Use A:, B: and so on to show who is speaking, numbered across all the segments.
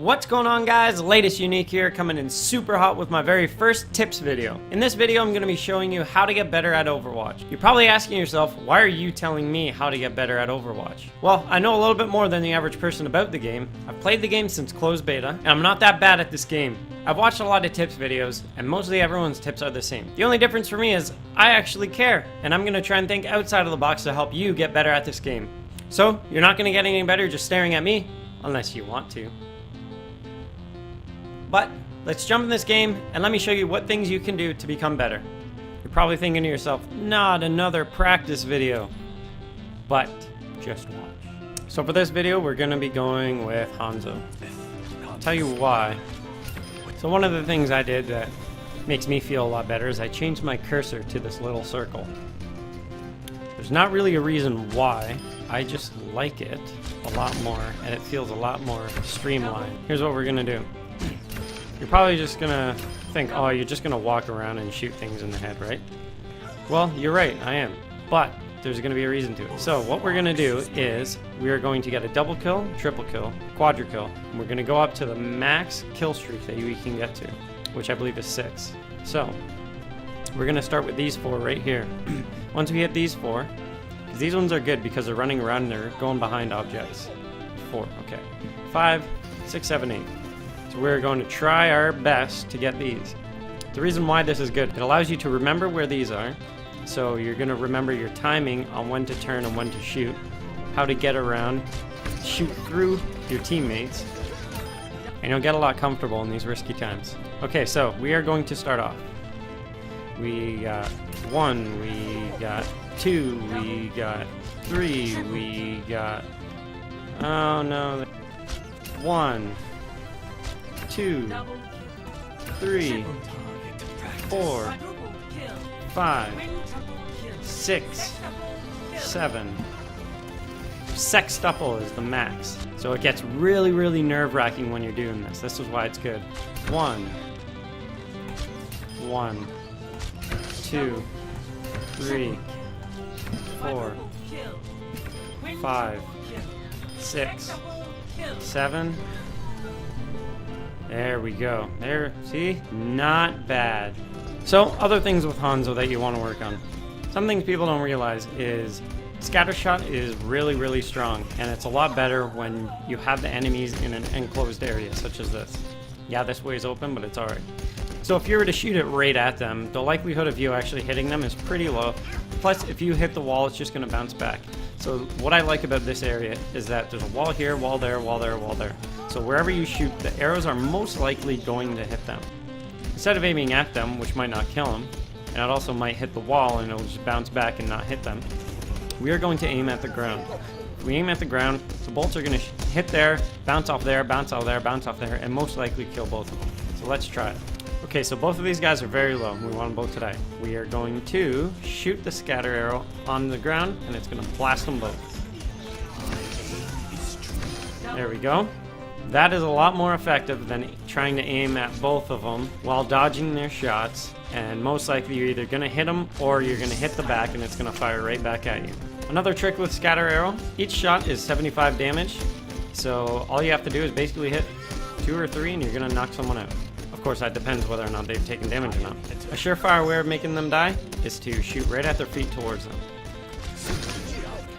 A: What's going on, guys? Latest Unique here, coming in super hot with my very first tips video. In this video, I'm going to be showing you how to get better at Overwatch. You're probably asking yourself, why are you telling me how to get better at Overwatch? Well, I know a little bit more than the average person about the game. I've played the game since closed beta, and I'm not that bad at this game. I've watched a lot of tips videos, and mostly everyone's tips are the same. The only difference for me is I actually care, and I'm going to try and think outside of the box to help you get better at this game. So, you're not going to get any better just staring at me, unless you want to. But let's jump in this game and let me show you what things you can do to become better. You're probably thinking to yourself, not another practice video. But just watch. So for this video, we're going to be going with Hanzo. I'll tell you why. So one of the things I did that makes me feel a lot better is I changed my cursor to this little circle. There's not really a reason why. I just like it a lot more and it feels a lot more streamlined. Here's what we're going to do. You're probably just gonna think, oh, you're just gonna walk around and shoot things in the head, right? Well, you're right, I am. But there's gonna be a reason to it. So what we're gonna do is we are going to get a double kill, triple kill, quadra kill, and we're gonna go up to the max kill streak that we can get to, which I believe is 6. So we're gonna start with these 4 right here. Once we hit these 4, because these ones are good because they're running around and they're going behind objects. 4, okay. 5, 6, 7, 8. So we're going to try our best to get these. The reason why this is good, it allows you to remember where these are. So you're going to remember your timing on when to turn and when to shoot, how to get around, shoot through your teammates, and you'll get a lot comfortable in these risky times. Okay, so we are going to start off. We got 1, we got 2, we got 3, we got... Oh no. 1, 2, 3, 4, 5, 6, 7. Sextuple is the max. So it gets really, really nerve-wracking when you're doing this. This is why it's good. 1, 2, 3, 4, 5, 6, 7. There we go. There, see? Not bad. So, other things with Hanzo that you want to work on. Some things people don't realize is Scattershot is really, really strong, and it's a lot better when you have the enemies in an enclosed area, such as this. Yeah, this way is open, but it's alright. So if you were to shoot it right at them, the likelihood of you actually hitting them is pretty low. Plus, if you hit the wall, it's just going to bounce back. So what I like about this area is that there's a wall here, wall there, wall there, wall there. So wherever you shoot, the arrows are most likely going to hit them. Instead of aiming at them, which might not kill them, and it also might hit the wall and it'll just bounce back and not hit them, we are going to aim at the ground. If we aim at the ground, the bolts are going to hit there, bounce off there, bounce off there, bounce off there, and most likely kill both of them. So let's try it. Okay, so both of these guys are very low. We want them both to die. We are going to shoot the scatter arrow on the ground, and it's going to blast them both. There we go. That is a lot more effective than trying to aim at both of them while dodging their shots, and most likely you're either going to hit them or you're going to hit the back and it's going to fire right back at you. Another trick with scatter arrow, each shot is 75 damage, so all you have to do is basically hit 2 or 3 and you're going to knock someone out. Of course, that depends whether or not they've taken damage or not. A surefire way of making them die is to shoot right at their feet towards them.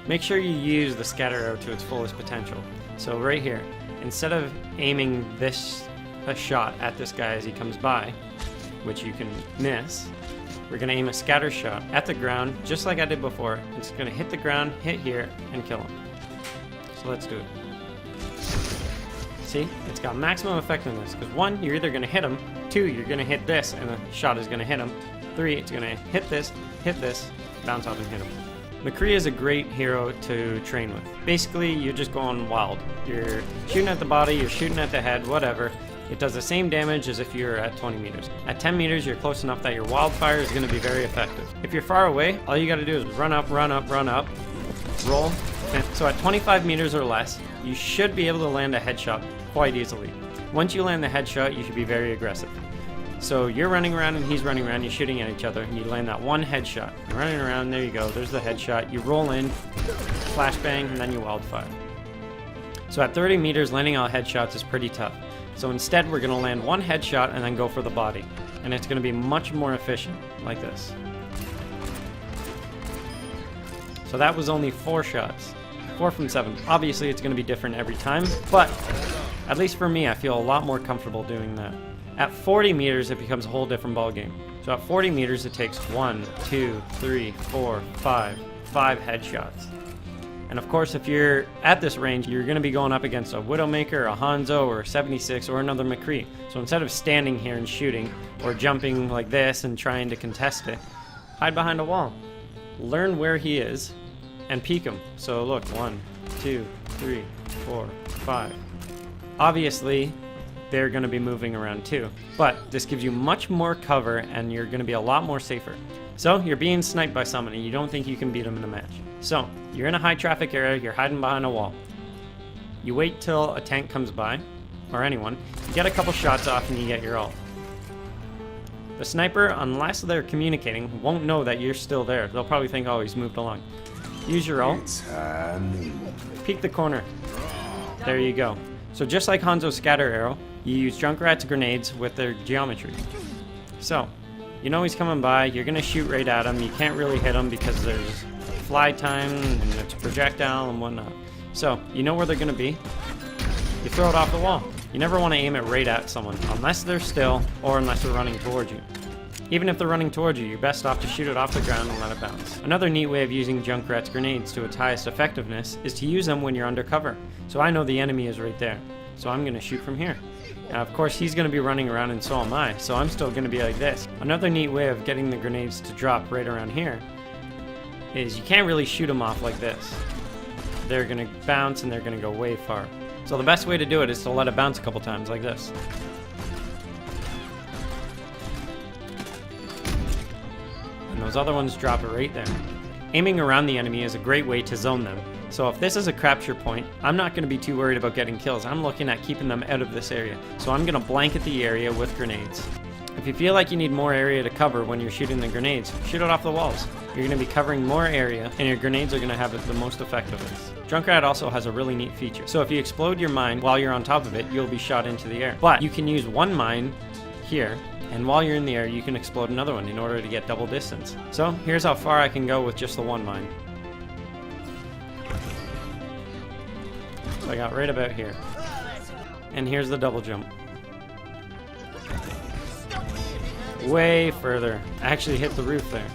A: Make sure you use the scatter arrow to its fullest potential. So right here, instead of aiming a shot at this guy as he comes by, which you can miss, we're going to aim a scatter shot at the ground, just like I did before. It's going to hit the ground, hit here, and kill him. So let's do it. See, it's got maximum effectiveness, because 1, you're either going to hit him, 2, you're going to hit this, and the shot is going to hit him, 3, it's going to hit this, bounce off and hit him. McCree is a great hero to train with. Basically, you're just going wild. You're shooting at the body, you're shooting at the head, whatever. It does the same damage as if you're at 20 meters. At 10 meters, you're close enough that your Wildfire is going to be very effective. If you're far away, all you got to do is run up, run up, run up, roll. And so at 25 meters or less, you should be able to land a headshot quite easily. Once you land the headshot, you should be very aggressive. So you're running around and he's running around, you're shooting at each other, and you land that one headshot. You're running around, there you go, there's the headshot. You roll in, flashbang, and then you Wildfire. So at 30 meters, landing all headshots is pretty tough. So instead, we're going to land one headshot and then go for the body. And it's going to be much more efficient, like this. So that was only 4 shots. 4 from 7. Obviously, it's going to be different every time, but at least for me, I feel a lot more comfortable doing that. At 40 meters, it becomes a whole different ballgame. So at 40 meters, it takes 1, 2, 3, 4, 5 headshots. And of course, if you're at this range, you're going to be going up against a Widowmaker, a Hanzo, or a 76, or another McCree. So instead of standing here and shooting, or jumping like this and trying to contest it, hide behind a wall. Learn where he is, and peek him. So look, 1, 2, 3, 4, 5. Obviously, they're going to be moving around too, but this gives you much more cover, and you're going to be a lot more safer. So you're being sniped by someone, and you don't think you can beat them in a match. So you're in a high traffic area, you're hiding behind a wall. You wait till a tank comes by, or anyone, you get a couple shots off and you get your ult. The sniper, unless they're communicating, won't know that you're still there. They'll probably think, oh, he's moved along. Use your ult. Peek the corner. There you go. So just like Hanzo's scatter arrow, you use Junkrats grenades with their geometry. So, you know he's coming by, you're going to shoot right at him. You can't really hit him because there's fly time and it's projectile and whatnot. So, you know where they're going to be. You throw it off the wall. You never want to aim it right at someone, unless they're still or unless they're running towards you. Even if they're running towards you, you're best off to shoot it off the ground and let it bounce. Another neat way of using Junkrats grenades to its highest effectiveness is to use them when you're undercover. So I know the enemy is right there, so I'm going to shoot from here. Now, of course, he's going to be running around and so am I, so I'm still going to be like this. Another neat way of getting the grenades to drop right around here is you can't really shoot them off like this. They're going to bounce and they're going to go way far. So the best way to do it is to let it bounce a couple times like this. And those other ones drop it right there. Aiming around the enemy is a great way to zone them. So if this is a capture point, I'm not going to be too worried about getting kills. I'm looking at keeping them out of this area. So I'm going to blanket the area with grenades. If you feel like you need more area to cover when you're shooting the grenades, shoot it off the walls. You're going to be covering more area, and your grenades are going to have the most effectiveness. Junkrat also has a really neat feature. So if you explode your mine while you're on top of it, you'll be shot into the air. But you can use one mine here, and while you're in the air, you can explode another one in order to get double distance. So here's how far I can go with just the one mine. So I got right about here. And here's the double jump. Way further. I actually hit the roof there.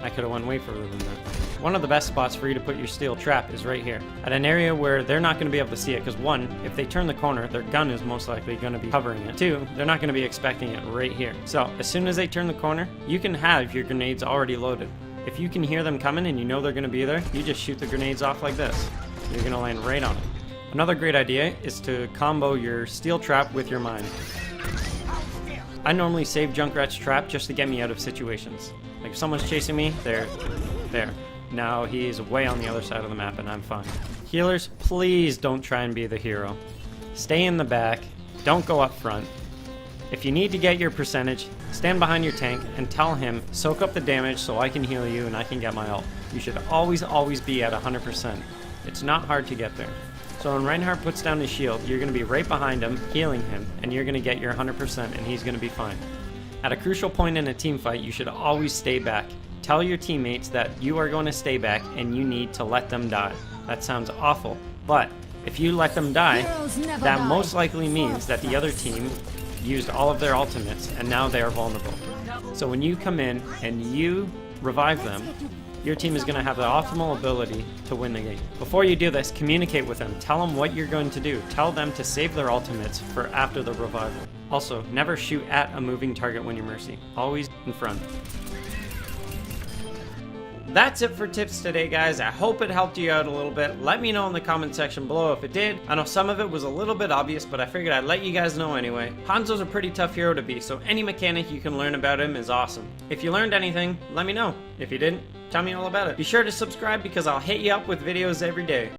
A: I could have went way further than that. One of the best spots for you to put your steel trap is right here, at an area where they're not going to be able to see it, because 1, if they turn the corner, their gun is most likely going to be covering it. 2, they're not going to be expecting it right here. So as soon as they turn the corner, you can have your grenades already loaded. If you can hear them coming and you know they're going to be there, you just shoot the grenades off like this. You're going to land right on it. Another great idea is to combo your steel trap with your mine. I normally save Junkrat's trap just to get me out of situations. Like if someone's chasing me, there. Now he's way on the other side of the map and I'm fine. Healers, please don't try and be the hero. Stay in the back, don't go up front. If you need to get your percentage, stand behind your tank and tell him, soak up the damage so I can heal you and I can get my ult. You should always be at 100%. It's not hard to get there. So when Reinhardt puts down his shield, you're going to be right behind him, healing him, and you're going to get your 100% and he's going to be fine. At a crucial point in a team fight, you should always stay back. Tell your teammates that you are going to stay back and you need to let them die. That sounds awful, but if you let them die, that most likely means that the other team used all of their ultimates and now they are vulnerable. So when you come in and you revive them, your team is going to have the optimal ability to win the game. Before you do this, communicate with them. Tell them what you're going to do. Tell them to save their ultimates for after the revival. Also, never shoot at a moving target when you're Mercy. Always in front. That's it for tips today, guys. I hope it helped you out a little bit. Let me know in the comment section below if it did. I know some of it was a little bit obvious, but I figured I'd let you guys know anyway. Hanzo's a pretty tough hero to be, so any mechanic you can learn about him is awesome. If you learned anything, let me know. If you didn't, tell me all about it. Be sure to subscribe because I'll hit you up with videos every day.